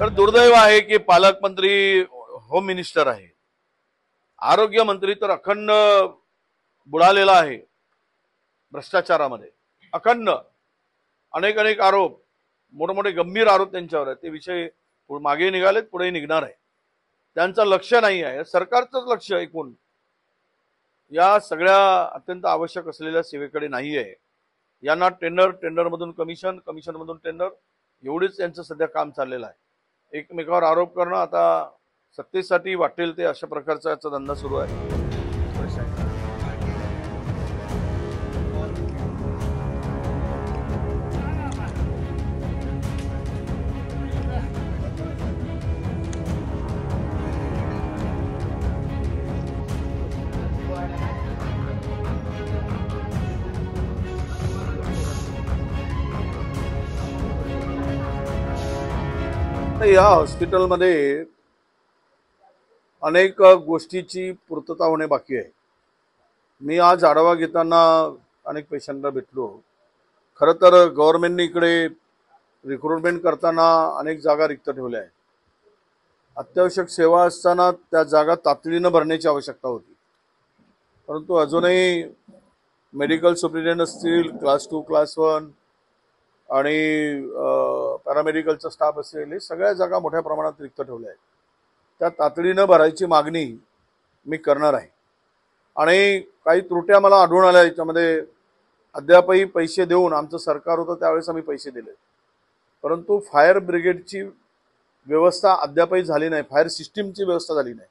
तर दुर्दैव आहे की पालकमंत्री होम मिनिस्टर आहे, आरोग्य मंत्री तर अखंड बुडालेला आहे भ्रष्टाचारामध्ये। अखंड अनेक अनेक आरोप, मोठमोठे गंभीर आरोप त्यांच्यावर आहेत। ते विषय मागे निघालेत, पुढे निघणार आहे। त्यांचं लक्ष नाही आहे, सरकारचंच लक्ष एकूण या सगळ्या अत्यंत आवश्यक असलेल्या सेवेकडे नाही आहे। यांना टेंडर मधून कमिशन, कमिशन मधून टेंडर, एवढीच त्यांचं सध्या काम चाललेलं आहे। एकमेकावर आरोप करणं, आता सत्तेसाठी वाटेल ते अशा प्रकारचा याचा धंदा सुरू आहे। या हॉस्पिटलमध्ये अनेक गोष्टीची पूर्तता होणे बाकी आहे। मी आज आढावा घेताना अनेक पेशंटला भेटलो। खरं तर गव्हर्नमेंटने इकडे रिक्रुटमेंट करताना अनेक जागा रिक्त ठेवल्या आहेत। अत्यावश्यक सेवा असताना त्या जागा तातडीने भरण्याची आवश्यकता होती, परंतु अजूनही मेडिकल सुपरिटेंडेंट असतील, क्लास 2 क्लास 1 आणि पॅरामेडिकलचा स्टाफ असेल, हे सगळ्या जागा मोठ्या प्रमाणात रिक्त ठेवल्या आहेत। त्या तातडीने भरायची मागणी मी करणार आहे। आणि काही त्रुट्या मला आढळून आल्या याच्यामध्ये। अद्यापही पैसे देऊन, आमचं सरकार होतं त्यावेळेस आम्ही पैसे दिले, परंतु फायर ब्रिगेडची व्यवस्था अद्यापही झाली नाही, फायर सिस्टीमची व्यवस्था झाली नाही।